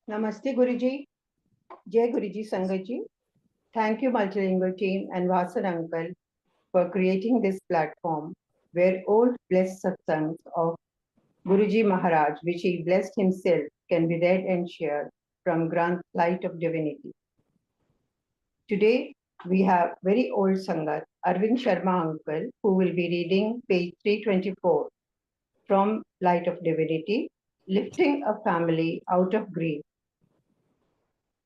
Namaste Guruji. Jai Guruji Sangat ji. Thank you multilingual team and Vasan uncle for creating this platform where old blessed satsangs of Guruji Maharaj, which he blessed himself, can be read and shared from Granth Light of Divinity. Today we have very old Sangat, Arvind Sharma uncle, who will be reading page 324 from Light of Divinity, Lifting a Family Out of Grief.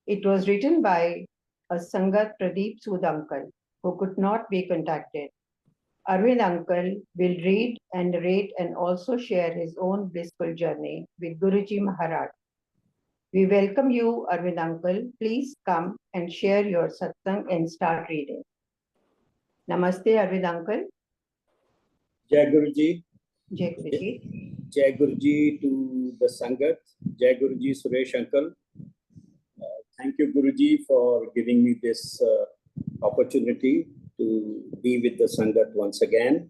It was written by a Sangat Pradeep Sood uncle who could not be contacted. Arvind uncle will read and narrate and also share his own blissful journey with Guruji Maharaj. We welcome you, Arvind uncle. Please come and share your satsang and start reading. Namaste, Arvind uncle. Jai Guruji. Jai Guruji. Jai Guruji to the Sangat. Jai Guruji Suresh uncle. Thank you, Guruji, for giving me this opportunity to be with the Sangat once again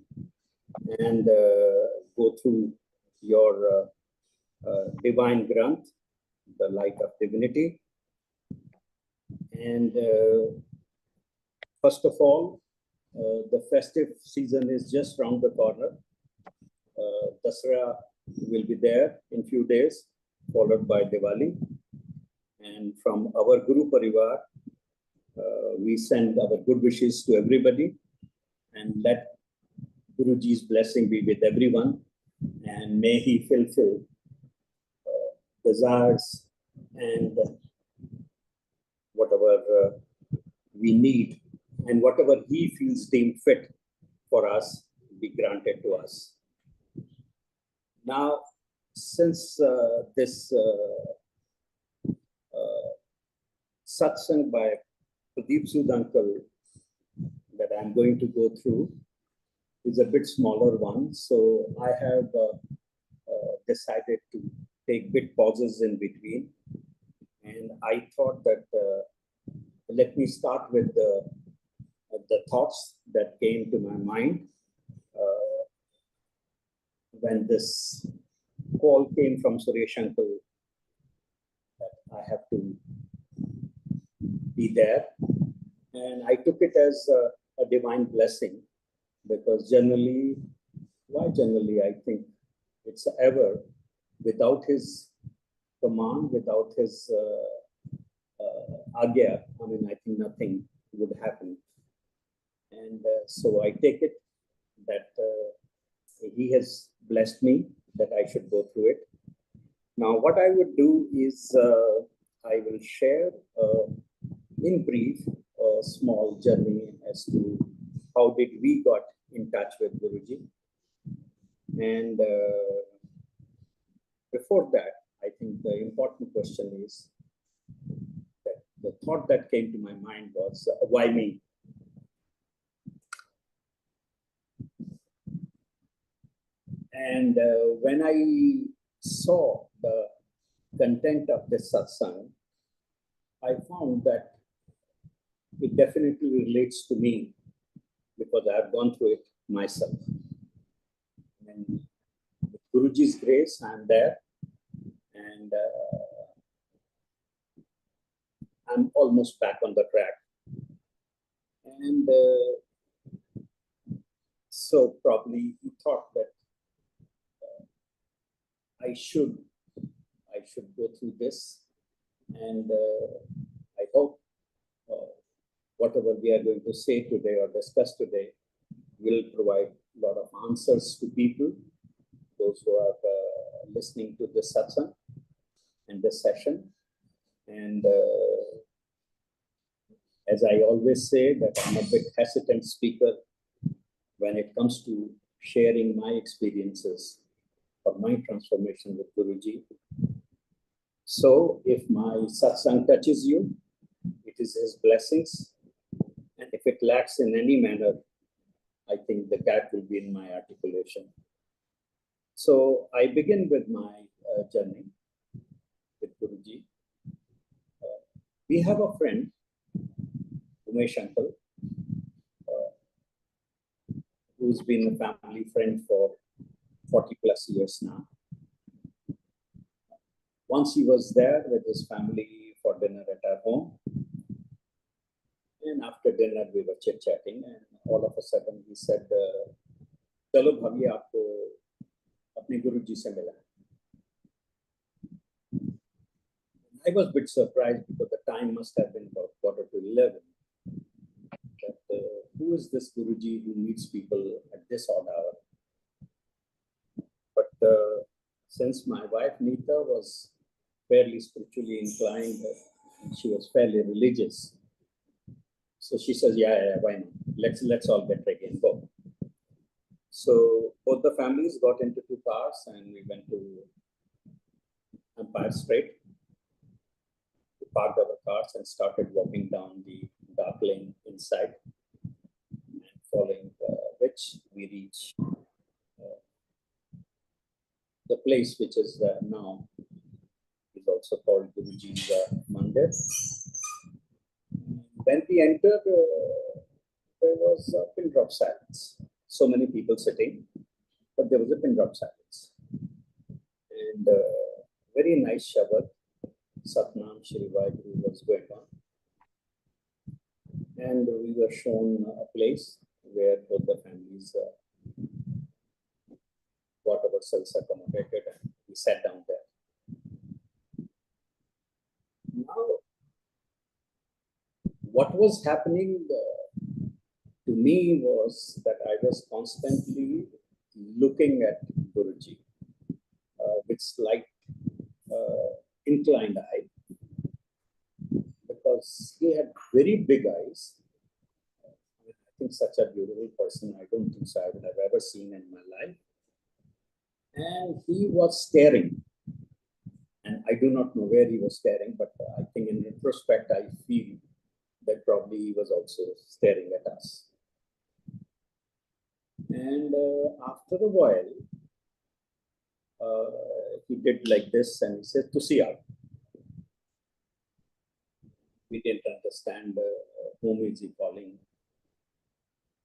and go through your divine Granth, the Light of Divinity. And first of all, the festive season is just round the corner. Dasara will be there in few days, followed by Diwali. And from our Guru Parivar, we send our good wishes to everybody and let Guruji's blessing be with everyone. And may he fulfill desires and whatever we need and whatever he feels deemed fit for us be granted to us. Now, since this satsang by Pradeep Sood uncle that I'm going to go through is a bit smaller one, so I have decided to take bit pauses in between, and I thought that let me start with the thoughts that came to my mind when this call came from Suresh uncle that I have to be there, and I took it as a divine blessing, because generally, I think it's ever without his command, without his agya, I mean, I think nothing would happen. And so I take it that he has blessed me that I should go through it. Now, what I would do is I will share in brief a small journey as to how did we got in touch with Guruji. And before that, I think the important question is that the thought that came to my mind was, why me? And when I saw the content of this satsang, I found that it definitely relates to me because I have gone through it myself. And with Guruji's grace, I am there, and I'm almost back on the track. And so probably he thought that I should go through this, and I hope whatever we are going to say today or discuss today will provide a lot of answers to people, those who are listening to this satsang and this session. And as I always say, that I'm a bit hesitant speaker when it comes to sharing my experiences for my transformation with Guruji. So if my satsang touches you, it is his blessings. And if it lacks in any manner, I think the gap will be in my articulation. So I begin with my journey with Guruji. We have a friend, Umesh uncle, who's been a family friend for 40 plus years now. once he was there with his family for dinner at our home. And after dinner, we were chit-chatting, and all of a sudden he said, "Chalo bhagi, aapko apne Guruji se mila." I was a bit surprised because the time must have been about 11:15. That, who is this Guruji who meets people at this odd hour? But since my wife Neeta was fairly spiritually inclined, she was fairly religious. So she says, yeah, why not? Let's all get ready and go. So both the families got into 2 cars and we went to Empire State. We parked our cars and started walking down the dark lane inside, and following which we reach the place which is now is also called Guruji's Mandir. When we entered, there was a pin drop silence. So many people sitting, but there was a pin drop silence. And very nice Shabad, Satnam Shri Vaheguru was going on. And we were shown a place where both the families got ourselves accommodated, and we sat down there. Now, what was happening to me was that I was constantly looking at Guruji with slight inclined eye, because he had very big eyes. I think such a beautiful person, I don't think so I would have ever seen in my life. And he was staring. And I do not know where he was staring, but I think in retrospect, I feel that probably he was also staring at us. And after a while, he did like this and he said, "Tusi aao." We didn't understand whom is he calling.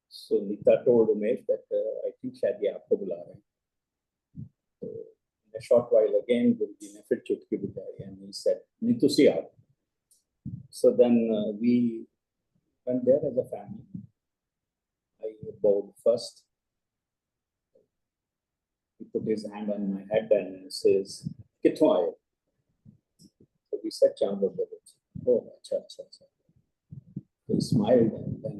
So Nita told Umesh that I think shayad ye aapko bula rahe hain. So in a short while again, Guruji ne fir chutki bujai and he said, "Nahi, tusi aao." So then we went there as a family. I bowed first. He put his hand on my head and says, "Kitho aaye?" So we said, "Chambur village." "Oh, acha, acha, acha." He smiled and then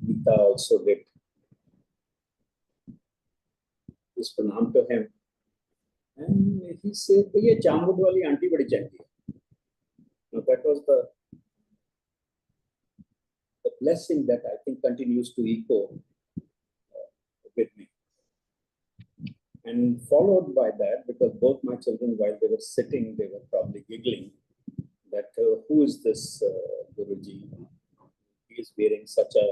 Nita also did his pranam to him. And he said, "Ye Chambur wali auntie badi changi hai." Now that was the blessing that I think continues to echo with me. And followed by that, because both my children, while they were sitting, they were probably giggling that who is this Guruji? He is wearing such a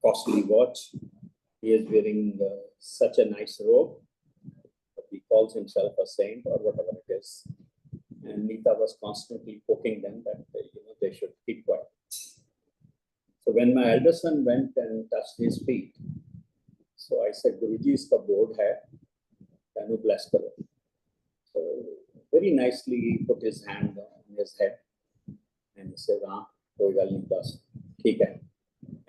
costly watch. He is wearing such a nice robe. He calls himself a saint or whatever it is. And Nita was constantly poking them that they should keep quiet. So when my elder son went and touched his feet, so I said, "Guruji, iska board hai, can you bless karo?" So very nicely he put his hand on his head and he said, "Ah, koi gal nahi, bas, theek hai."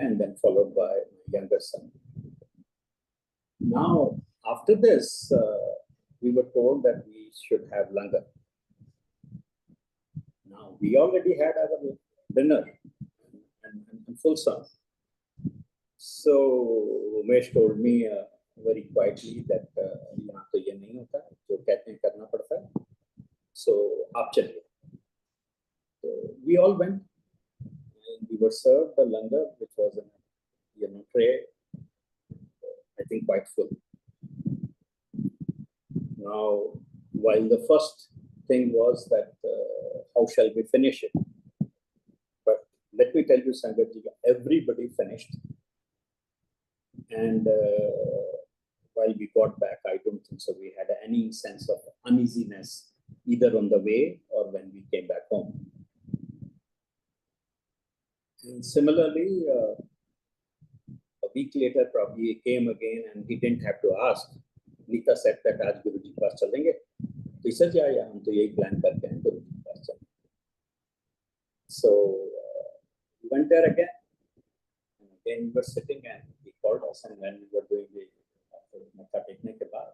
And then followed by my younger son. Now, after this, we were told that we should have langar. Now, we already had our dinner and full sum. So Umesh told me very quietly that यहाँ तो ये नहीं होता, जो कहते हैं करना पड़ता है. So आप चलिए. So we all went and we were served the langar, which was in a tray, I think quite full. Now, while the first thing was that how shall we finish it? But let me tell you, Sangat, everybody finished. And while we got back, I don't think so we had any sense of uneasiness either on the way or when we came back home. And similarly, a week later, probably he came again and he didn't have to ask. Nita said that, "Aaj Guruji paas chalenge." He said, yeah, हम तो यही plan करके हैं गुरुजी के पास चलने. So we went there again. And again we were sitting and he called us, and when we were doing the matha tekne ke baad,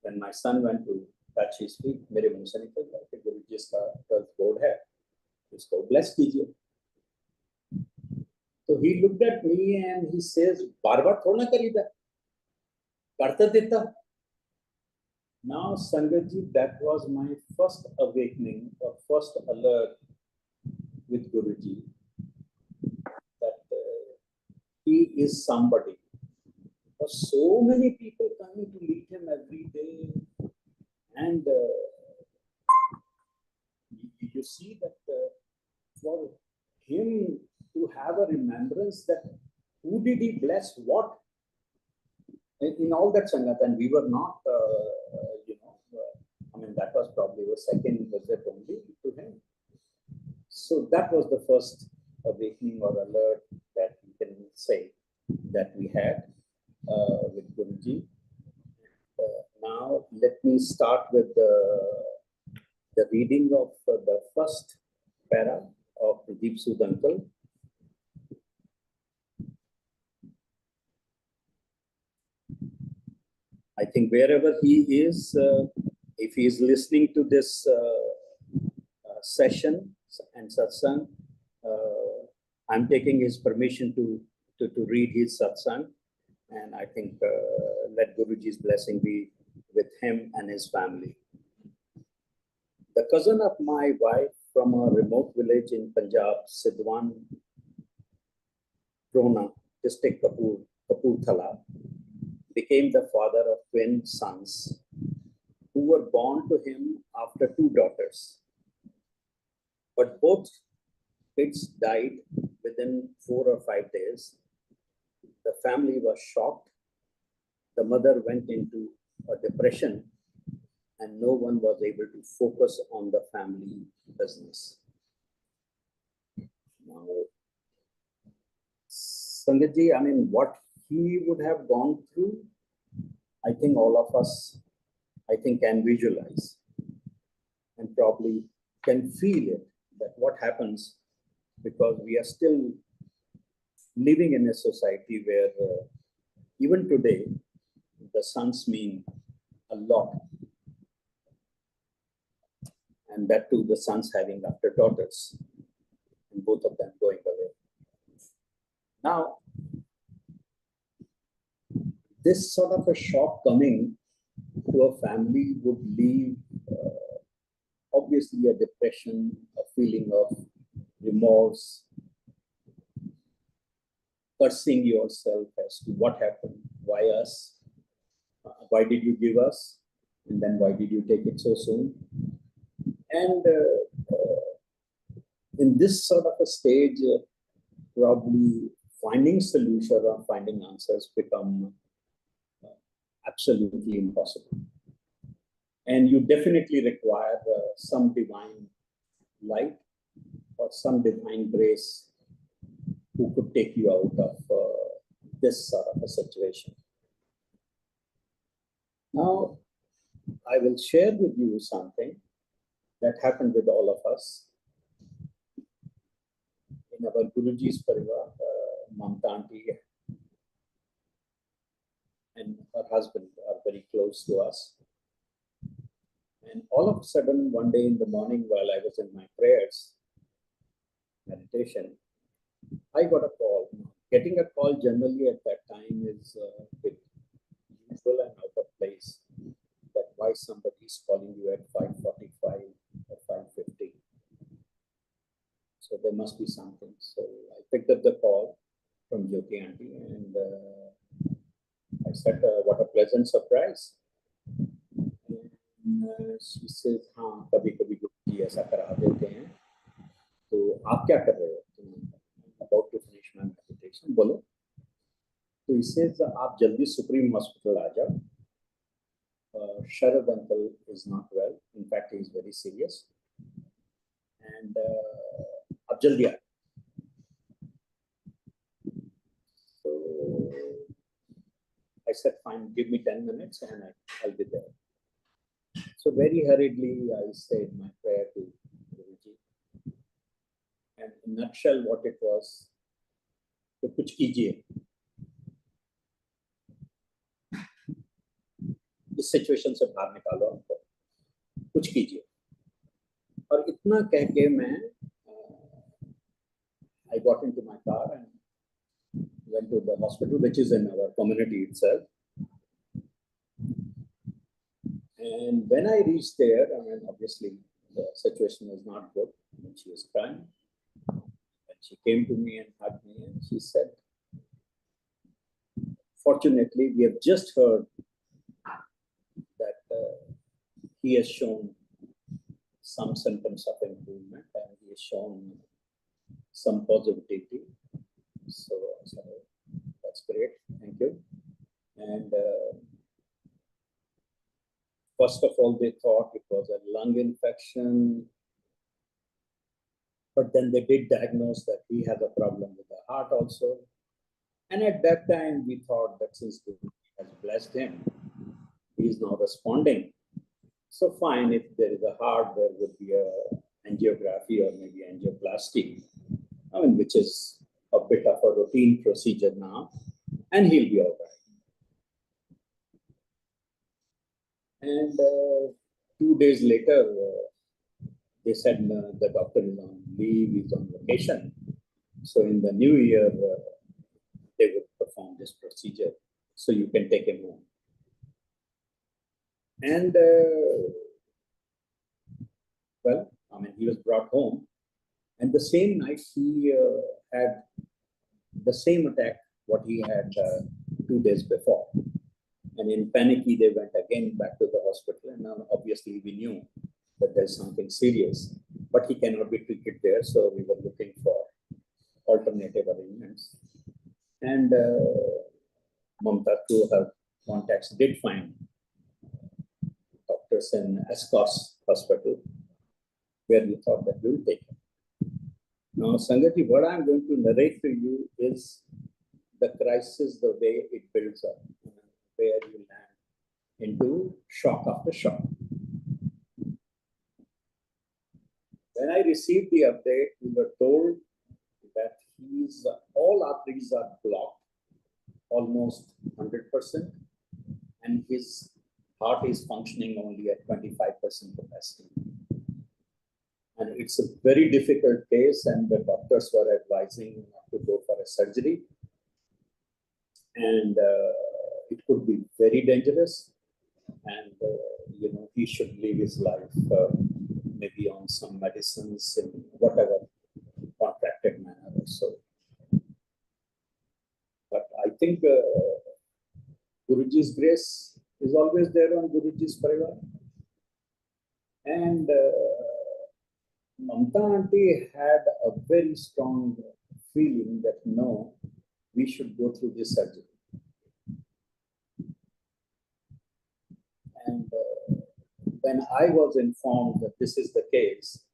when my son went to touch his feet, मेरे मुंह से निकल गया कि गुरुजी इसका 12th board है, इसको bless कीजिए. So he looked at me and he says, बार-बार थोड़ा ना करीदा, करता देता. Now, Sangat ji, that was my first awakening or first alert with Guruji that he is somebody. For so many people coming to meet him every day, and you see that for him to have a remembrance that who did he bless, what in all that Sangat, and we were not, I mean, that was probably the second visit only to him. So that was the first awakening or alert that we can say that we had with Guruji. Now let me start with the reading of the first para of Pradeep Sood uncle. I think wherever he is, if he is listening to this session and satsang, I'm taking his permission to read his satsang, and I think let Guruji's blessing be with him and his family. The cousin of my wife from a remote village in Punjab, Sidwan, Rona, district Kapurthala, became the father of twin sons who were born to him after two daughters. But both kids died within 4 or 5 days. The family was shocked. The mother went into a depression and no one was able to focus on the family business. Now, Sangat ji, I mean, what he would have gone through, I think all of us, I think, can visualize and probably can feel it, that what happens, because we are still living in a society where even today, the sons mean a lot. And that too, the sons having after daughters, and both of them going away. Now, this sort of a shock coming to a family would leave obviously a depression, a feeling of remorse, cursing yourself as to what happened, why us, why did you give us, and then why did you take it so soon? And in this sort of a stage, probably finding solution or finding answers become absolutely impossible. And you definitely require some divine light or some divine grace who could take you out of this sort of a situation. Now, I will share with you something that happened with all of us. In our Guruji's parivar, Mamta aunty and her husband are very close to us. And all of a sudden, one day in the morning while I was in my prayers, meditation, I got a call. Getting a call generally at that time is a bit usual and out of place. That why somebody is calling you at 5:45 or 5:50. So there must be something. So I picked up the call from Jyoti aunty and I said, what a pleasant surprise. And she says, हाँ कभी-कभी गुरुजी ऐसा करा देते हैं. तो आप क्या कर रहे हो? About to finish my meditation. बोलो. So he says, आप जल्दी सुप्रीम हॉस्पिटल आ जाओ. Sharad uncle is not well. In fact, he is very serious. And आप जल्दी आ. So I said, fine, give me 10 minutes and I'll be there. So very hurriedly, I said my prayer to Guruji. And in a nutshell, what it was, तो कुछ कीजिए, इस situation से बाहर निकालो हमको, कुछ कीजिए. और इतना कह के मैं I got into my car and went to the hospital, which is in our community itself. And when I reached there, I mean, obviously the situation was not good. And she was crying. And she came to me and hugged me and she said, fortunately, we have just heard that he has shown some symptoms of improvement and he has shown some positivity. So that's great. Thank you. And first of all, they thought it was a lung infection, but then they did diagnose that he has a problem with the heart also. And at that time, we thought that since God has blessed him, he is now responding. So fine, if there is a heart, there would be a angiography or maybe angioplasty, I mean, which is a bit of a routine procedure now, and he'll be all right. And 2 days later, they said the doctor is on leave, he's on vacation. So in the new year, they would perform this procedure. So you can take him home. And well, I mean, he was brought home. And the same night, he had the same attack what he had 2 days before. And in panicky, they went again back to the hospital. And now, obviously, we knew that there's something serious, but he cannot be treated there. So we were looking for alternative arrangements. And Mamta, through her contacts, did find doctors in Escorts Hospital, where we thought that we will take him. Now, Sangat, what I'm going to narrate to you is the crisis, the way it builds up, where you land into shock after shock. When I received the update, we were told that all arteries are blocked, almost 100%, and his heart is functioning only at 25% capacity. And it's a very difficult case, and the doctors were advising not to go for a surgery. And it could be very dangerous, and he should live his life maybe on some medicines in whatever contracted manner or so. But I think Guruji's grace is always there on Guruji's parivar. And Mamta aunty had a very strong feeling that no, we should go through this surgery. And when I was informed that this is the case,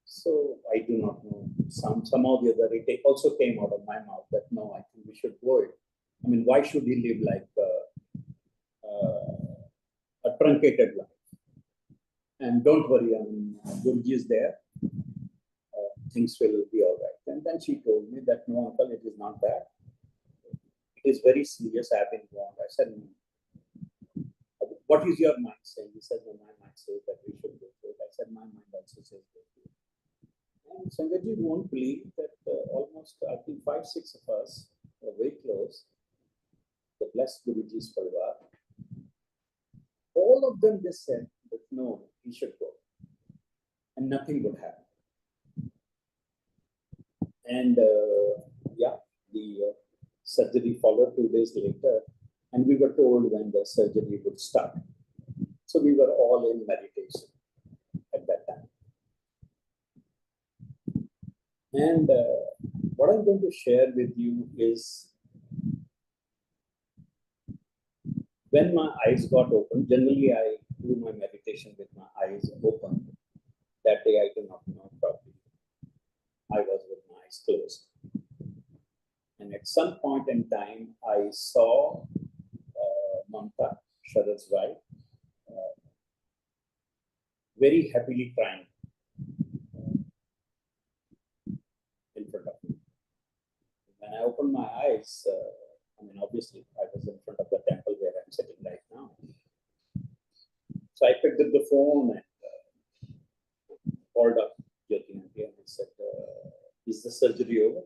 so I do not know, somehow the other, it also came out of my mouth that no, I think we should go it. I mean, why should he live like a truncated life? And don't worry, I mean, Guruji is there. Things will be all right. And then she told me that no, uncle, it is not that. It is very serious. I have been warned. I said, what is your mind saying? He said, well, my mind says that we should go through it. I said, my mind also says that. And Sangatji won't believe that almost, I think, 5, 6 of us are very close. The blessed Guruji's parivar. All of them, they said that no, he should go. And nothing would happen. And yeah, the surgery followed 2 days later. And we were told when the surgery would start. So we were all in meditation at that time. And what I'm going to share with you is when my eyes got open. Generally, I do my meditation with my eyes open. That day, I do not know probably. I was with my eyes closed. And at some point in time, I saw Mamta, Sharad's wife, very happily crying in front of me. When I opened my eyes, obviously I was in front of the temple where I'm sitting right now. So I picked up the phone and called up Jyoti and I said, is the surgery over?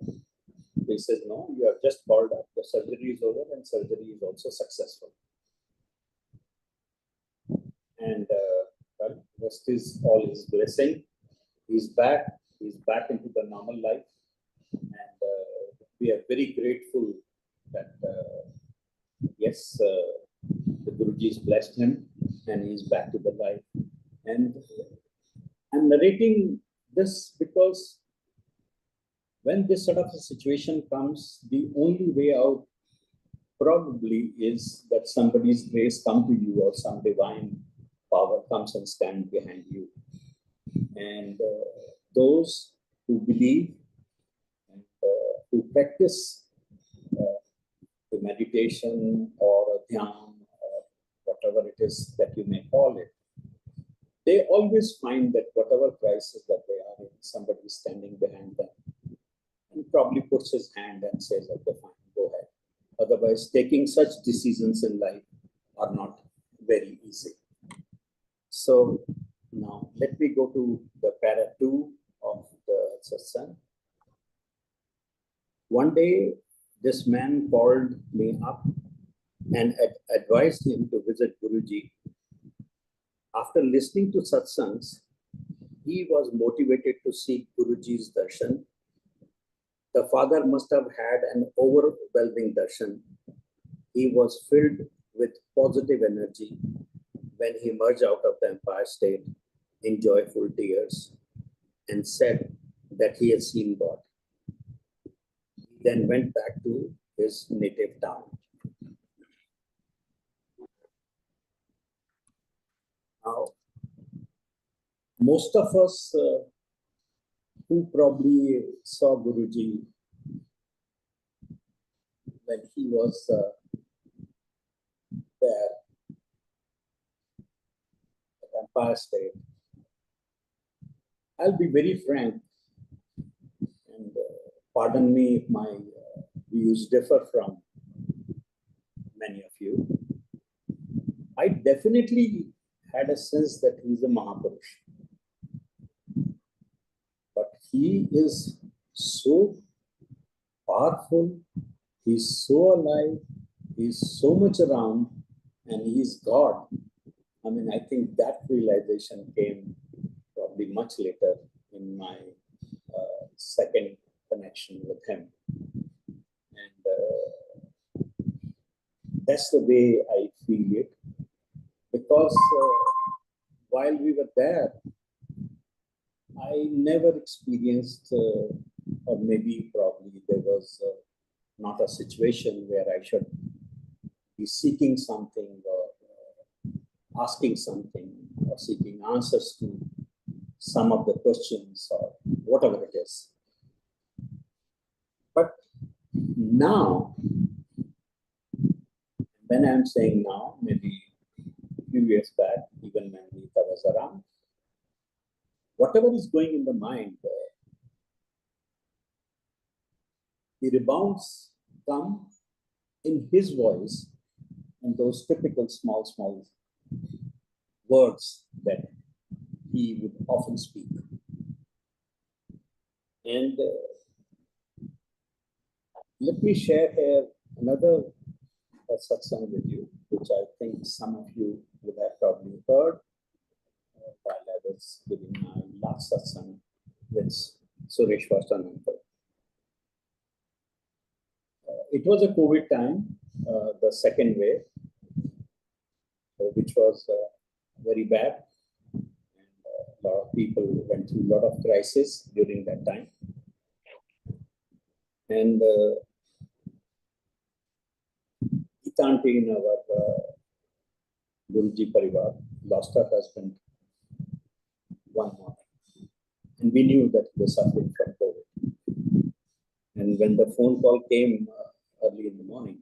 He says, no, you have just called up. The surgery is over and surgery is also successful. And well, rest is all his blessing. He's back into the normal life. And we are very grateful that, yes, the Guruji's blessed him and he's back to the life. And I'm narrating this because when this sort of a situation comes, the only way out probably is that somebody's grace come to you or some divine power comes and stand behind you. And those who believe and who practice the meditation or a dhyan or whatever it is that you may call it, they always find that whatever crisis that they are in, somebody is standing behind them and probably puts his hand and says, okay, fine, go ahead. Otherwise, taking such decisions in life are not very easy. So now let me go to the para 2 of the satsang. One day, this man called me up and advised him to visit Guruji. After listening to satsangs, he was motivated to seek Guruji's darshan. The father must have had an overwhelming darshan. He was filled with positive energy when he emerged out of the Empire State in joyful tears and said that he had seen God. He then went back to his native town. Now, most of us who probably saw Guruji when he was there at Empire State, I'll be very frank and pardon me if my views differ from many of you. I definitely had a sense that he's a Mahapurush. But he is so powerful, he's so alive, he's so much around, and he's God. I think that realization came probably much later in my second connection with him. And that's the way I feel it. Because while we were there, I never experienced, or maybe probably there was not a situation where I should be seeking something or asking something or seeking answers to some of the questions or whatever it is. But now, when I'm saying now, maybe a few years back, even when Nita was around, whatever is going in the mind, the rebounds come in his voice and those typical small words that he would often speak. And let me share here another satsang with you, which I think some of you would have probably heard while I was giving my last satsang with Suresh Vastananthal. It was a COVID time, the second wave, which was very bad. And a lot of people went through a lot of crisis during that time. And Itanti in our Guruji Parivar lost her husband one morning. And we knew that he was suffering from COVID. And when the phone call came early in the morning,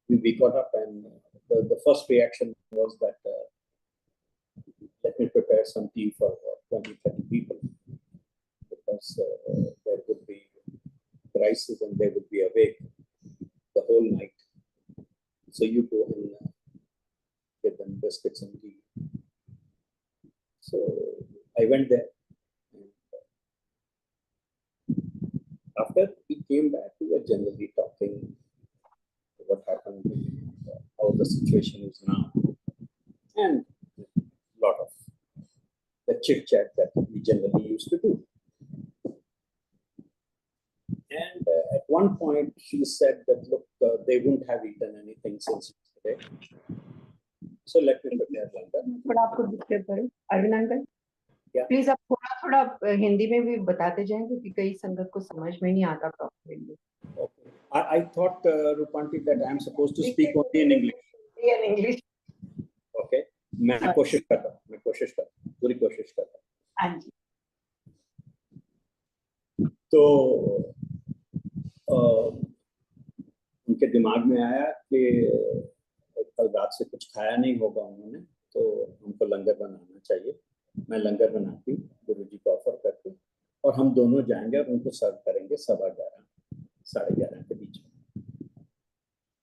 we got up and the first reaction was that let me prepare some tea for 20, 30 people, because there would be crisis and they would be awake the whole night. So you go and get them biscuits and tea. So I went there. After we came back, we were generally talking what happened, how the situation is now, and a lot of the chit chat that we generally used to do. And at one point, she said that, look, they wouldn't have eaten anything since yesterday. So let me prepare langar. थोड़ा आपको disturb करूं, Arvind uncle, Yeah. Please आप थोड़ा हिंदी में भी बताते जाएं, क्योंकि कई संगत को समझ में नहीं आता properly. Okay. I thought, Rupanti, that I am supposed to speak only in English. In English. Okay. मैं कोशिश करता हूँ, पूरी कोशिश करता हूँ. हाँ जी. तो उनके दिमाग में आया कि कल रात से कुछ खाया नहीं होगा उन्होंने, तो हमको लंगर बनाना चाहिए. मैं लंगर बनाती हूँ, गुरु जी को ऑफर करती हूँ, और हम दोनों जाएंगे और उनको सर्व करेंगे 11:15, 11:30 के बीच में.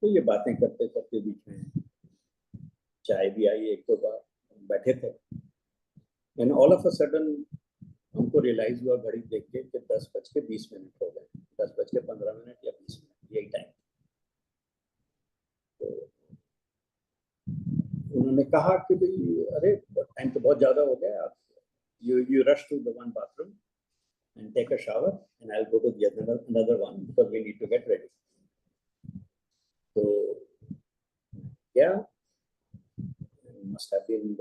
तो ये बातें करते करते बीच में चाय भी आई, 1-2 बार बैठे थे. And all of a sudden हमको रियलाइज हुआ घड़ी देख के कि 10:20 हो गए, 10:15 या 20 मिनट, यही टाइम. तो उन्होंने कहा कि भाई अरे टाइम तो बहुत ज्यादा हो गया, आप you rush to the one bathroom and take a shower, and I'll go to the another one because we need to get ready. So yeah, must have been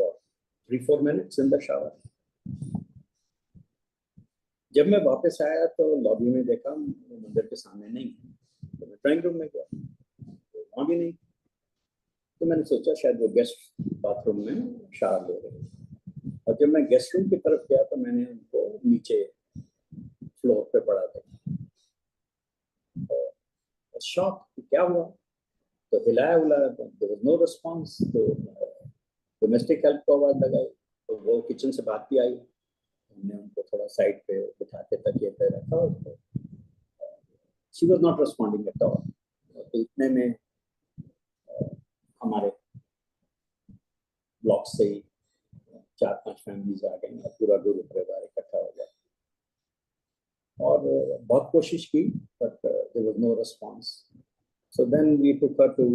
3-4 minutes in the shower. जब मैं वापस आया तो lobby में देखा मंदिर के सामने नहीं, तो मैं ड्राइंग रूम में गया, तो वहाँ भी नहीं. तो मैंने सोचा शायद वो गेस्ट बाथरूम में शावर ले रहे हैं. और जब मैं गेस्ट रूम की तरफ गया तो मैंने उनको नीचे फ्लोर पे पड़ा देखा. शॉक, क्या हुआ? तो हिलाया हुलाया, देयर वाज नो रिस्पांस. तो डोमेस्टिक हेल्प को आवाज लगाई, तो वो किचन से बात भी आई. हमने उनको थोड़ा साइड पे बिठा के तकिए पे रखा, और she was not responding at all. तो इतने में हमारे ब्लॉक से ही 4-5 फैमिलीज आ गई और पूरा गुरु परिवार इकट्ठा हो गया. और बहुत कोशिश की, but there was no response. So then we took her to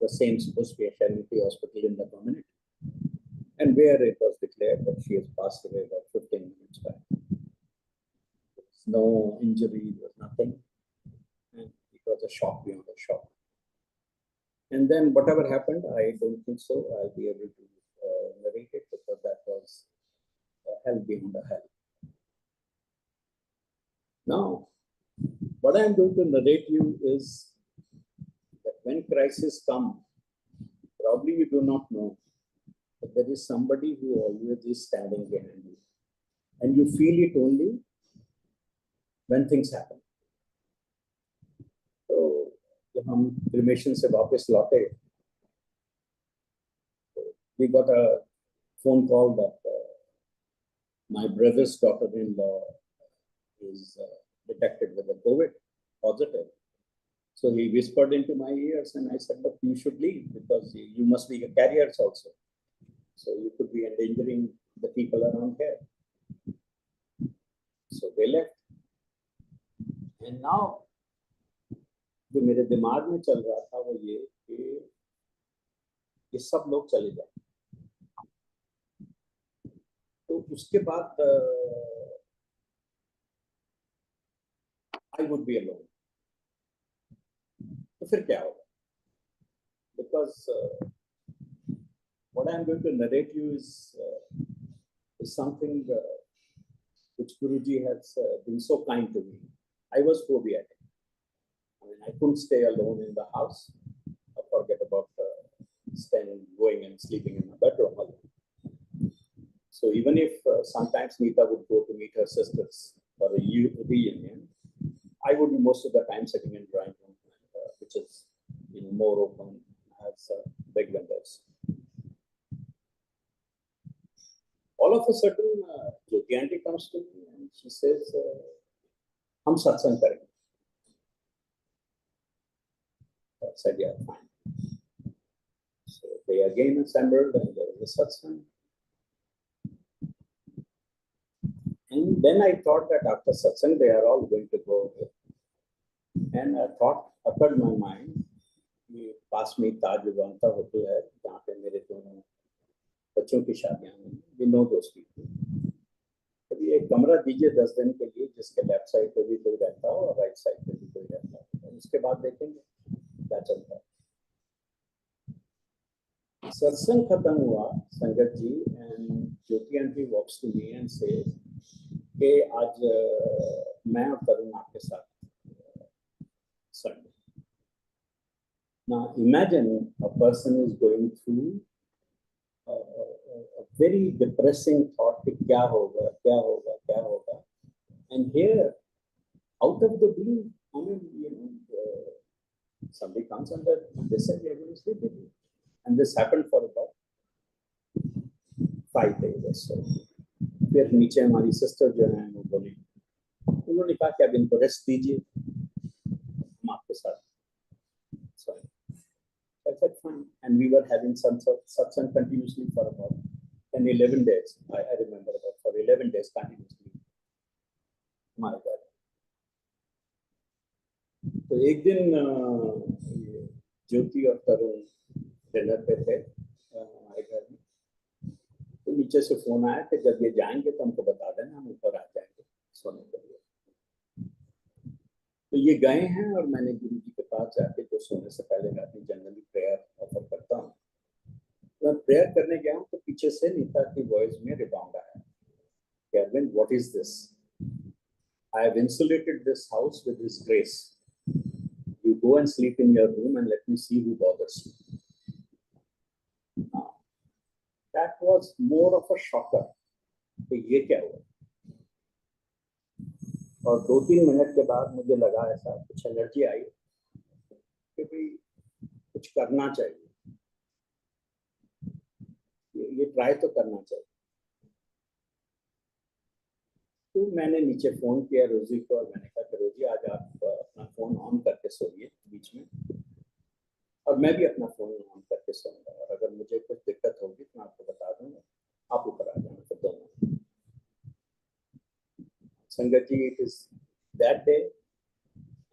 the same speciality hospital in the community, and where it was declared that she has passed away about 15 minutes back. There was no injury, there was nothing, and it was a shock beyond a shock. And then whatever happened, I don't think so I'll be able to narrate it, because that was hell beyond a hell. Now, what I am going to narrate you is that when crises come, probably you do not know, but there is somebody who always is standing behind you, and you feel it only when things happen. So, जब हम cremation से वापस लौटे, we got a phone call that my brother's daughter-in-law is detected with a COVID positive. So he whispered into my ears, and I said, "But you should leave, because you must be carriers also. So you could be endangering the people around here." So they left. And now, जो मेरे दिमाग में चल रहा था वो ये कि ये सब लोग चले जाए. तो उसके बाद I would be alone. तो फिर क्या होगा? Because what I am going to narrate you is something which Guruji has been so kind to me. I was phobiatic. I mean, I couldn't stay alone in the house. I forget about going and sleeping in my bedroom alone. So even if sometimes Nita would go to meet her sisters for a reunion, I would be most of the time sitting in drawing room, which is more open, has big windows. all of a sudden, Jyoti aunty comes to me and she says, "Hum satsang karenge." I said, "Yeah, fine." So they again assembled and there was a satsang. And then I thought that after satsang, they are all going to go away. And a thought occurred in my mind, कि पास में ताज Vivanta hotel है, जहाँ पे मेरे दोनों बच्चों की शादियां हुई, we know those people. कभी एक कमरा दीजिए 10 दिन के लिए, जिसके लेफ्ट साइड पे भी कोई रहता हो और राइट साइड पे भी कोई रहता हो, उसके बाद देखेंगे क्या चलता है. सत्संग खत्म हुआ, संगत जी, and Jyoti aunty walks to me and says कि आज मैं और तरुण आपके साथ Sunday. Now imagine a person is going through a very depressing thought कि क्या होगा, क्या होगा, क्या होगा, and here out of the blue, I mean, somebody comes and they say we are going to sleep with you, and this happened for about 5 days or so. फिर नीचे हमारी सिस्टर जो है वो बोली, उन्होंने कहा कि अब इनको रेस्ट दीजिए, हम आपके साथ. Sorry. I said fine, and we were having some satsang continuously for about 10-11 days. I remember about for 11 days continuously. हमारे घर. तो एक दिन ज्योति और तरुण डिनर पे थे हमारे घर में. तो नीचे से फोन आया कि जब ये जाएंगे तो हमको बता देना, हम ऊपर आ जाएंगे सोने के लिए. तो ये गए हैं और मैंने गुरु जी के पास जाके जो सोने से पहले रात में जनरली प्रेयर ऑफर करता हूँ. मैं प्रेयर करने गया हूँ तो पीछे से नीता की वॉइस में रिबाउंड आया कि Arvind, what is this? I have insulated this house with His grace. You go and sleep in your room and let me see who bothers you. Now, that was more of a shocker. कि ये क्या हुआ? और 2-3 minute के बाद मुझे लगा ऐसा कुछ एनर्जी आई कि भाई कुछ करना चाहिए, ये ट्राई तो करना चाहिए. तो मैंने नीचे फोन किया रोजी को और मैंने कहा कि रोजी आज आप अपना फोन ऑन करके सोइए बीच में, और मैं भी अपना फोन ऑन करके सोऊंगा, और अगर मुझे कुछ दिक्कत होगी तो मैं आपको बता दूंगा, आप ऊपर आ जाना. फिर दोनों Sangat ji, it is that day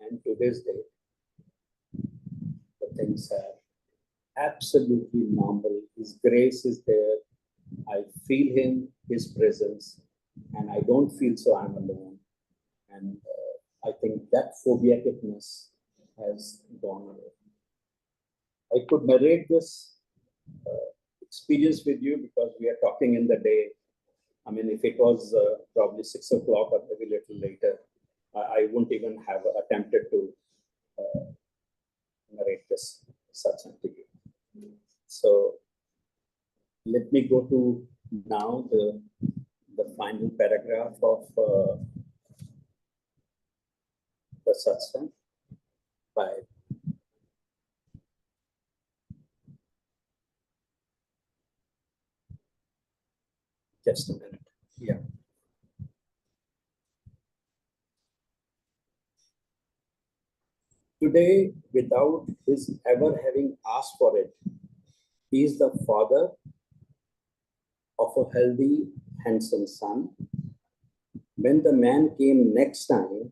and today's day, the things are absolutely normal. His grace is there. I feel Him, His presence, and I don't feel so I'm alone. And I think that phobiaticness has gone away. I could narrate this experience with you because we are talking in the day. I mean, if it was probably 6 o'clock or maybe a little later, I wouldn't even have attempted to narrate this satsang to you. So let me go to now the final paragraph of the satsang by just a minute. Yeah. Today, without his ever having asked for it, he is the father of a healthy, handsome son. When the man came next time,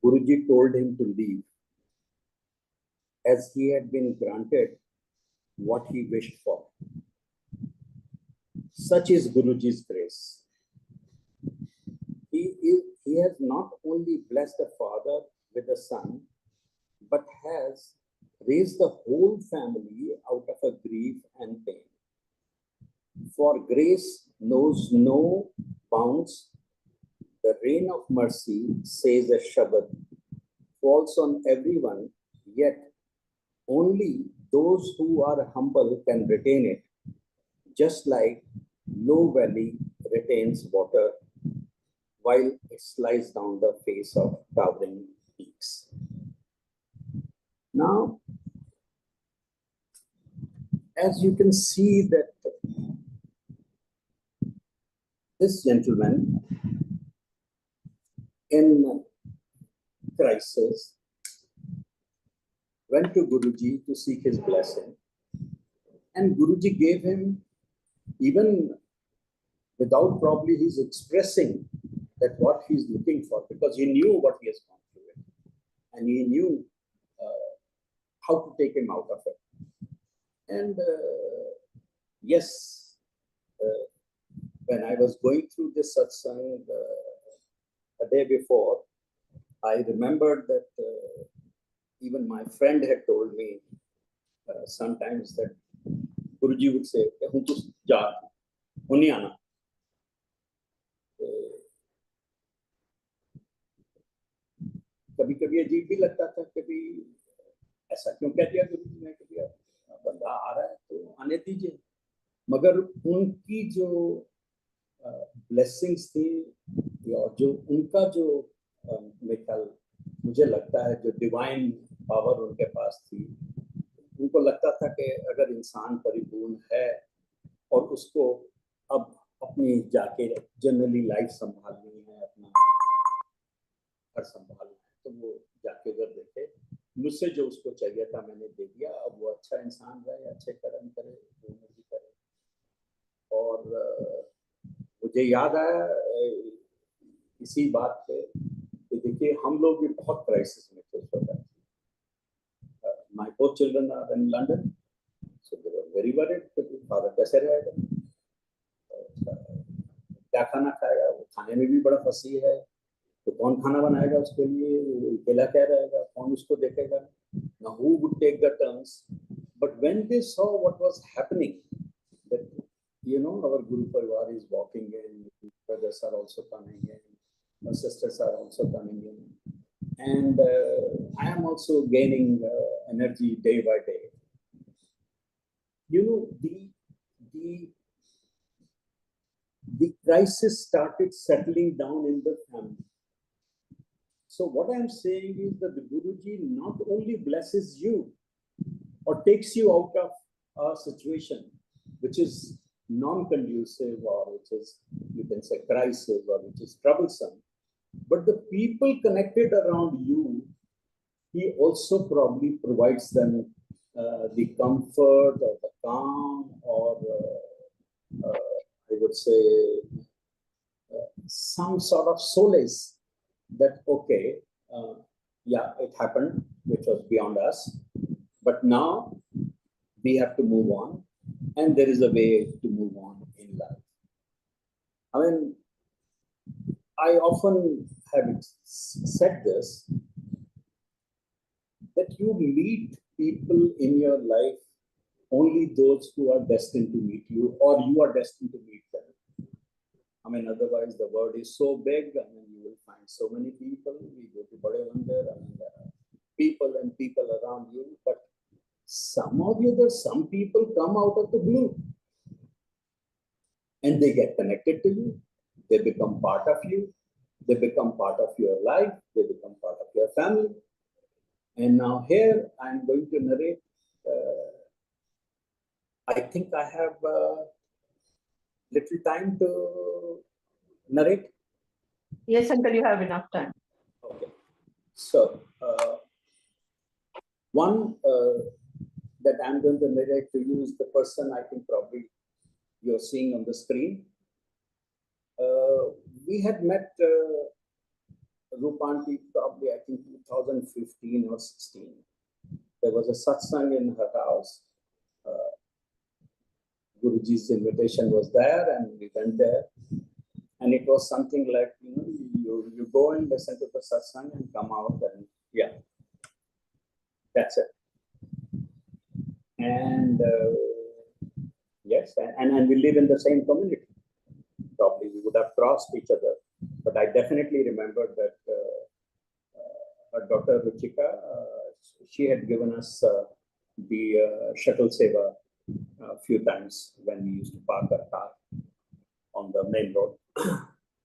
Guruji told him to leave, as he had been granted what he wished for. Such is Guruji's grace. He has not only blessed the father with a son, but has raised the whole family out of a grief and pain. For grace knows no bounds. The rain of mercy, says a Shabad, falls on everyone, yet only those who are humble can retain it, just like low valley retains water while it slides down the face of towering peaks. Now, as you can see that this gentleman in crisis went to Guruji to seek his blessing, and Guruji gave him, even without probably he's expressing that what he's looking for, because he knew what he has gone through it, and he knew how to take him out of it. And yes, when I was going through this satsang a day before, I remembered that even my friend had told me sometimes that Guruji would say, "Hun tu ja, hun nahi aana." कभी कभी अजीब भी लगता था, कभी ऐसा क्यों कह दिया गुरुजी ने, कभी बंदा आ रहा है तो आने दीजिए। मगर उनकी जो ब्लेसिंग्स थी, और जो उनका जो मुझे लगता है जो डिवाइन पावर उनके पास थी, उनको लगता था कि अगर इंसान परिपूर्ण है और उसको अब अपनी जाके जनरली लाइफ संभालनी है, अपना घर संभालना है, तो वो जाके उधर देखे। मुझसे जो उसको चाहिए था मैंने दे दिया। अब वो अच्छा इंसान रहे, अच्छे कर्म करे, जो मर्जी करे। और मुझे याद आया इसी बात पे कि देखिए हम लोग भी बहुत क्राइसिस में थे उस वक्त। My both children are in London, so they were very worried कि फादर कैसे रहेगा, क्या खाना खाएगा, वो खाने में भी बड़ा फंसी है, तो कौन खाना बनाएगा उसके लिए, अकेला क्या रहेगा, कौन उसको देखेगा, now who would take the turns. But when they saw what was happening, that our Guru Parivar is walking in, brothers are also coming in, our sisters are also coming in, and I am also gaining energy day by day. The crisis started settling down in the family. So what I am saying is that the Guruji not only blesses you or takes you out of a situation which is non-conducive, or which is, you can say, crisis, or which is troublesome, but the people connected around you, he also probably provides them the comfort or the calm, or I would say some sort of solace that, okay, yeah, it happened, which was beyond us, but now we have to move on, and there is a way to move on in life. I mean, I often have said this, that you meet people in your life, only those who are destined to meet you, or you are destined to meet them. I mean, otherwise the world is so big. I mean, you will find so many people. We go to Bade Mandir, and there are people and people around you, but somehow or the other, some people come out of the blue and they get connected to you. They become part of you. They become part of your life. They become part of your family. And now here I'm going to narrate. I think I have little time to narrate. Yes, uncle, you have enough time. Okay. So, one that I'm going to narrate to you is the person I think probably you're seeing on the screen. We had met ROOPA Aunty probably, I think, 2015 or 16. There was a satsang in her house. Guruji's invitation was there, and we went there. And it was something like, you go and listen to the satsang and come out, and yeah, that's it. And yes, and we live in the same community. Probably we would have crossed each other, but I definitely remember that her daughter Ruchika, she had given us the shuttle seva a few times when we used to park our car on the main road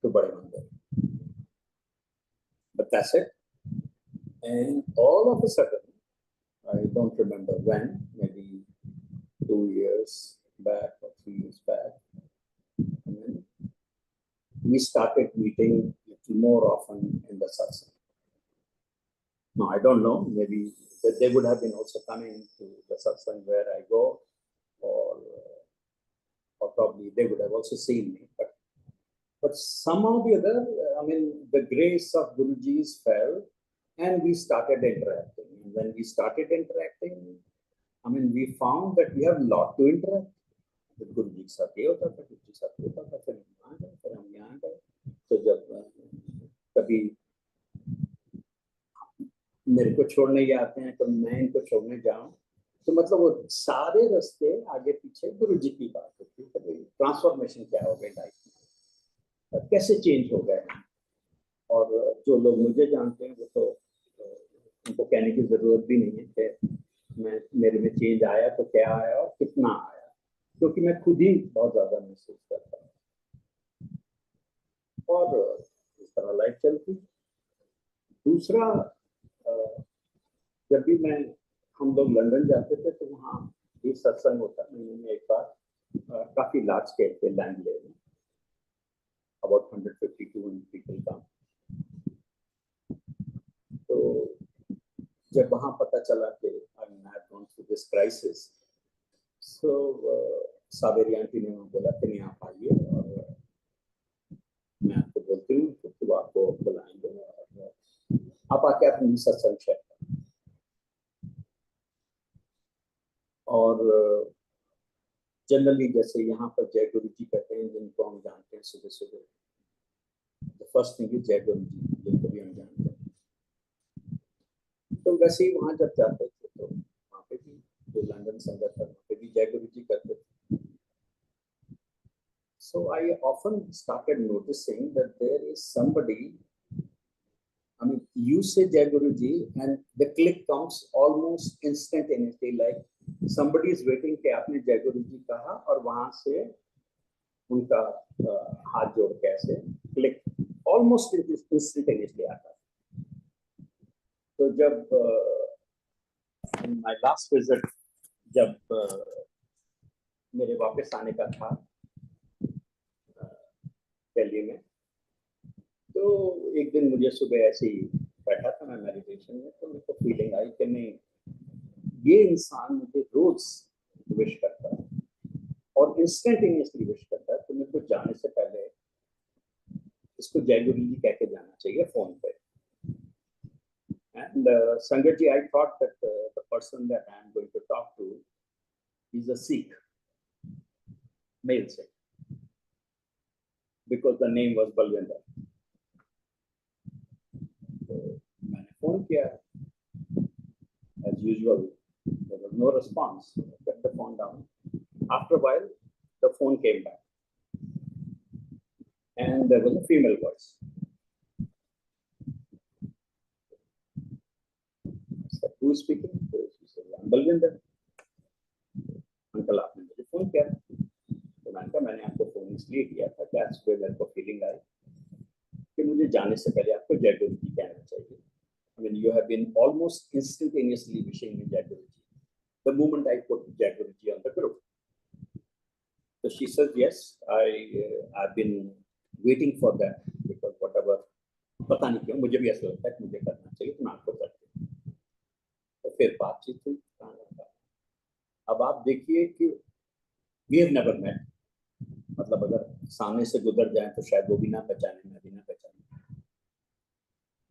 to Bade Mandir. But that's it. And all of a sudden, I don't remember when, maybe 2 years back or 3 years back, we started meeting little more often in the satsang. No, I don't know. Maybe that they would have been also coming to the satsang where I go, or probably they would have also seen me. But somehow the other, I mean, the grace of Guruji's fell, and we started interacting. And when we started interacting, I mean, we found that we have a lot to interact with Guruji के साथ ये होता था, Guruji के साथ होता था, फिर हम यहाँ गए, तो जब कभी मेरे को छोड़ने ये आते हैं तो मैं इनको छोड़ने जाऊं, तो मतलब वो सारे रास्ते आगे पीछे गुरुजी की बात होती है, तो ट्रांसफॉर्मेशन क्या हो गई लाइफ में, कैसे चेंज हो गए। और जो लोग मुझे जानते हैं वो तो उनको कहने की जरूरत भी नहीं है कि मेरे में चेंज आया तो क्या आया और कितना आया, क्योंकि मैं खुद ही बहुत ज्यादा महसूस करता हूँ, और इस तरह लाइफ चलती। दूसरा, जब भी हम लोग लंदन जाते थे तो वहाँ एक सत्संग होता, महीने में एक बार, काफी लार्ज स्केल पे लैंड ले रहे, अबाउट 150-200 पीपल का। तो जब वहाँ पता चला कि I have gone through this crisis, so Saveri aunty ने बोला कि नहीं आप आइए और मैं आपको बोलती हूँ तो आपको बुलाएंगे और आप आके अपनी सत्संग शेयर करें। और जनरली जैसे यहाँ पर जय गुरु जी कहते हैं, जिनको हम जानते हैं सुबह सुबह, द फर्स्ट थिंग इज जय गुरु जी, जिनको भी हम जानते हैं। तो वैसे ही वहाँ जब जाते थे तो वहाँ पे भी जो लंदन संगत है वहाँ पे भी जय गुरु जी करते थे। So I often started noticing that there is somebody, I mean, you say Jai Guruji and the click comes almost instantaneously, like somebody is waiting कि आपने जय गुरु जी कहा और वहां से उनका हाथ जोड़ के ऐसे क्लिक ऑलमोस्ट इंस्टेंटेनियसली आता है। तो जब माय लास्ट विजिट, जब मेरे वापस आने का था दिल्ली में, तो एक दिन मुझे सुबह ऐसे ही बैठा था मैं मेडिटेशन में, तो मेरे को फीलिंग आई कि नहीं, ये इंसान मुझे रोज विश करता है और इंस्टेंटेनियसली विश करता है, तो मेरे को जाने से पहले इसको जय गुरु जी कह के जाना चाहिए फोन पे। And Sangat ji, I thought that the person that I am going to talk to is a Sikh, male Sikh, because the name was Balwinder. तो मैंने फोन किया, as usual, there was no response. I kept the phone down. After a while, the phone came back, and there was a female voice. I said, "Who is speaking?" So she said, "I'm Balwinder." Uncle, आपने मुझे phone किया। तो मैंने कहा, मैंने आपको phone इसलिए किया था कि आज सुबह मेरे को फीलिंग आई कि मुझे जाने से पहले आपको जय गुरु जी कहना चाहिए। I mean, you have been almost instantaneously wishing me Jai Guruji the moment I put Jai Guruji on the group. So she says, yes, I've been waiting for that because whatever, पता नहीं क्यों मुझे भी ऐसा लगता है कि मुझे करना चाहिए, तो मैं आपको करती हूँ। तो फिर बातचीत हुई। अब आप देखिए कि we have never met, मतलब अगर सामने से गुजर जाए तो शायद वो भी ना पहचाने, मैं भी ना पहचाने,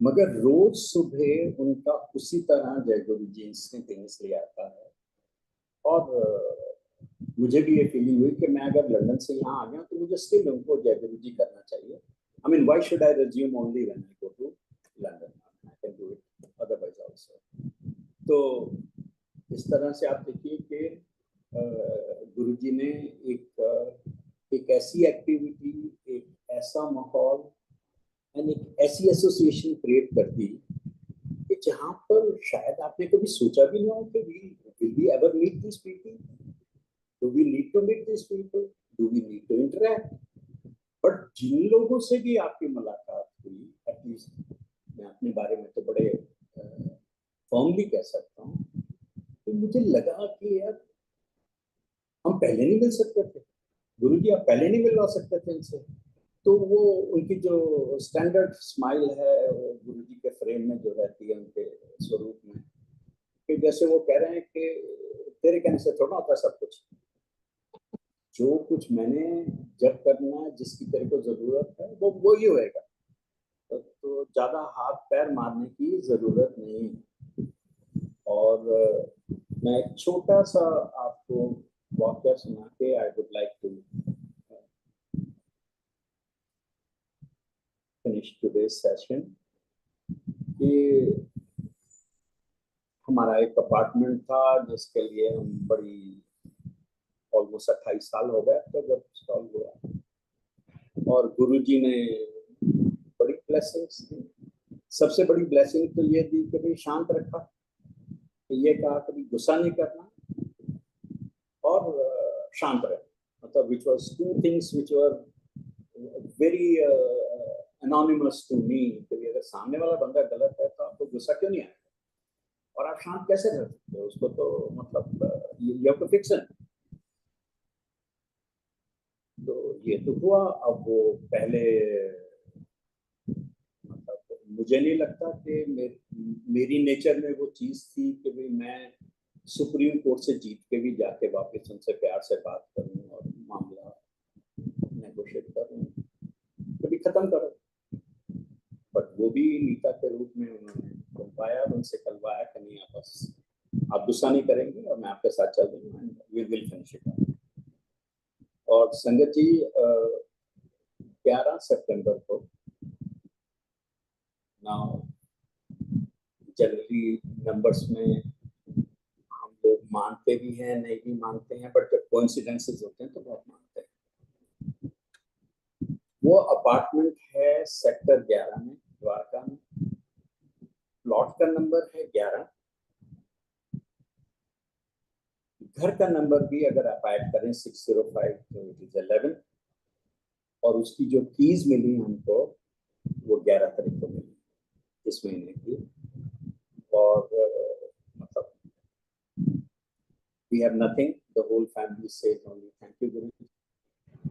मगर रोज सुबह उनका उसी तरह जय गुरु जी इंस्टेंटेनियसली आता है। और मुझे भी ये फीलिंग हुई कि मैं अगर लंदन से यहाँ आ गया तो मुझे स्टिल उनको जय गुरु जी करना चाहिए। I mean, why should I resume only when I go to London? I can do it otherwise also. तो इस तरह से आप देखिए कि गुरु जी ने एक ऐसी एक्टिविटी, एक ऐसा माहौल, एक ऐसी एसोसिएशन क्रिएट कर दी कि जहां पर शायद आपने कभी सोचा भी ना हो कि will we ever meet these people? Do we need to meet these people? Do we need to interact? But जिन लोगों से भी आपकी मुलाकात हुई, एटलीस्ट मैं अपने बारे में तो बड़े फॉर्मली कह सकता हूँ, तो मुझे लगा कि यार हम पहले नहीं मिल सकते थे, गुरु जी आप पहले नहीं मिलवा सकते थे इनसे, तो वो उनकी जो स्टैंडर्ड स्माइल है वो गुरु जी के फ्रेम में जो रहती है उनके स्वरूप में, कि जैसे वो कह रहे हैं कि तेरे कहने से थोड़ा होता सब कुछ, जो कुछ मैंने जब करना है, जिसकी तेरे को जरूरत है वो ही होएगा, तो ज्यादा हाथ पैर मारने की जरूरत नहीं। और मैं एक छोटा सा आपको वाक्य सुना के I would like to finish today session. कि हमारा एक अपार्टमेंट था जिसके लिए हम बड़ी ऑलमोस्ट 28 साल हो गए तो जब इंस्टॉल हुआ, और गुरुजी ने बड़ी ब्लेसिंग्स दी। सबसे बड़ी ब्लेसिंग तो ये दी कि भाई शांत रखा, कि ये कहा कभी गुस्सा नहीं करना और शांत रहे, मतलब which was two things which were very anonymous to me। कि अगर सामने वाला बंदा गलत है तो आपको गुस्सा क्यों नहीं आएगा, और आप शांत कैसे रह सकते हो उसको, तो मतलब you have to fix it। तो ये तो हुआ। अब वो पहले मतलब मुझे नहीं लगता कि मेरी नेचर में वो चीज थी कि भाई मैं सुप्रीम कोर्ट से जीत के भी जाके वापस उनसे प्यार से बात करूं और मामला नेगोशिएट करूं, कभी खत्म करो। बट वो भी नीता के रूप में उन्होंने बुलवाया और उनसे कलवाया कि नहीं आप गुस्सा नहीं करेंगे और मैं आपके साथ चल दूंगा, वी विल फिनिश इट। और संगत जी 11 सितंबर को, नाउ जनरली नंबर्स में हम लोग मानते भी हैं नहीं भी मानते हैं, बट जब कोइंसिडेंसेस होते हैं तो बहुत मानते हैं। वो अपार्टमेंट है सेक्टर 11 में, द्वारका में। प्लॉट का नंबर है 11, घर का नंबर भी अगर आप ऐड करें 605 तो इट इज 11, और उसकी जो कीज मिली हमको वो 11 तारीख को मिली इस महीने की। और मतलब we have nothing, the whole family says only thank you Guru,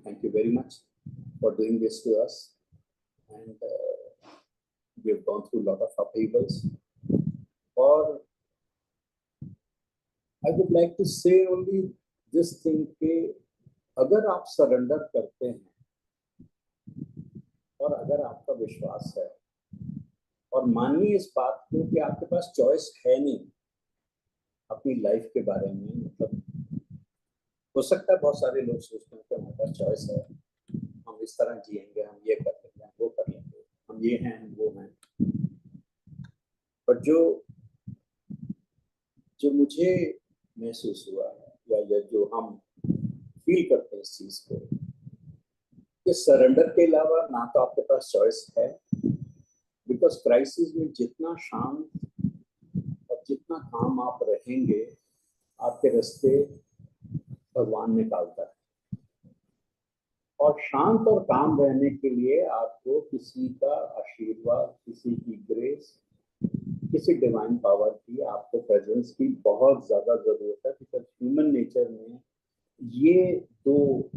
thank you very much for doing this to us, and we have gone through a lot of upheavals। और I would like to say only this thing कि अगर आप surrender करते हैं और अगर आपका विश्वास है, और मानिए इस बात को कि आपके पास चॉइस है नहीं अपनी लाइफ के बारे में, मतलब हो सकता है बहुत सारे लोग सोचते हैं कि हमारे पास चॉइस है, हम इस तरह जिएंगे, हम ये कर लेंगे, वो कर लेंगे, हम ये हैं हम वो हैं। पर जो मुझे महसूस हुआ या जो हम फील करते हैं इस चीज को, कि सरेंडर के अलावा ना तो आपके पास चॉइस है, बिकॉज क्राइसिस में जितना शांत और जितना काम आप रहेंगे आपके रास्ते भगवान निकालता है। और शांत और काम रहने के लिए आपको किसी का आशीर्वाद, किसी की ग्रेस, किसी डिवाइन पावर की, आपको प्रेजेंस की बहुत ज्यादा जरूरत है। बिकॉज ह्यूमन नेचर में ये दो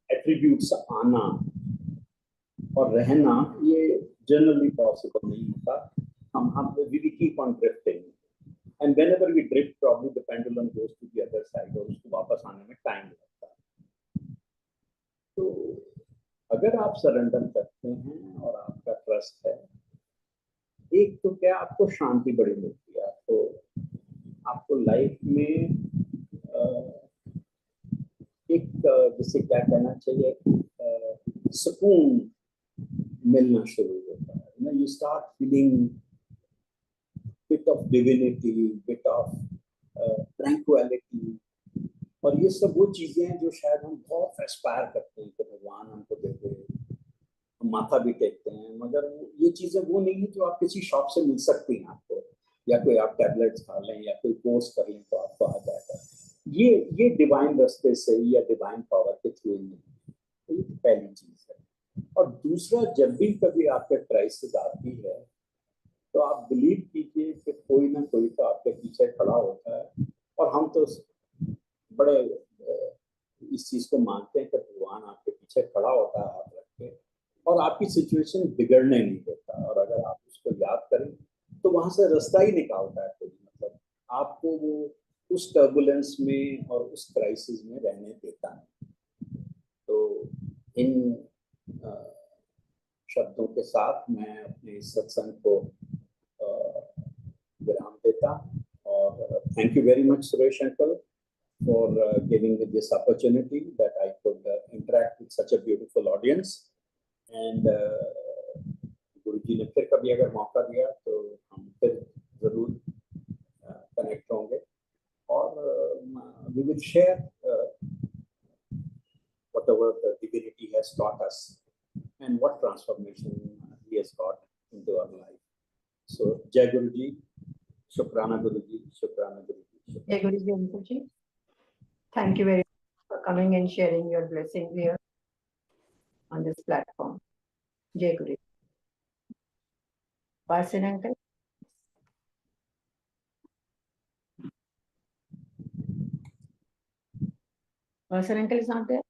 एट्रीब्यूट्स आना और रहना ये जनरली पॉसिबल नहीं होता। हम we keep on drifting, and whenever we drift probably the pendulum goes to the other side, और उसको वापस आने में टाइम लगता है। तो अगर आप सरेंडर करते हैं और आपका ट्रस्ट है, एक तो क्या आपको शांति बड़ी मिलती है, आपको लाइफ में एक जिसे क्या कहना चाहिए, सुकून मिलना शुरू होता है। You start feeling bit of divinity, bit of tranquillity, और ये सब वो चीजें हैं जो शायद हम बहुत एस्पायर करते हैं कि भगवान हमको दे दे, हम माथा भी टेकते हैं, मगर ये चीजें वो नहीं है जो आप किसी शॉप से मिल सकती हैं आपको, या कोई आप टैबलेट्स खा लें या कोई कोर्स कर लें तो आपको आ जाएगा। ये डिवाइन रास्ते से या डिवाइन पावर के थ्रू नहीं है। तो ये पहली चीज है। और दूसरा, जब भी कभी आपके क्राइसिस आती है तो आप बिलीव कीजिए कि कोई ना कोई तो आपके पीछे खड़ा होता है। और हम तो बड़े इस चीज को मानते हैं कि भगवान आपके पीछे खड़ा होता है हाथ रख के और आपकी सिचुएशन बिगड़ने नहीं देता, और अगर आप उसको याद करें तो वहां से रास्ता ही निकालता है कोई, मतलब आपको वो उस टर्बुलेंस में और उस क्राइसिस में रहने देता है। तो इन शब्दों के साथ मैं अपने सत्संग को विराम देता, और thank you very much Suresh uncle for giving me this opportunity that I could interact with such a beautiful audience. And गुरु जी ने फिर कभी अगर मौका दिया तो हम फिर जरूर कनेक्ट होंगे, और we will share whatever the divinity has taught us and what transformation he has got into our life. So Jai Guru Ji, Shukrana Guru Ji, Shukrana Guru Ji. Jai Guru Ji, Uncle Ji. Thank you very much for coming and sharing your blessings here on this platform. Jai Guru. Vasan Uncle. Vasan Uncle is not there.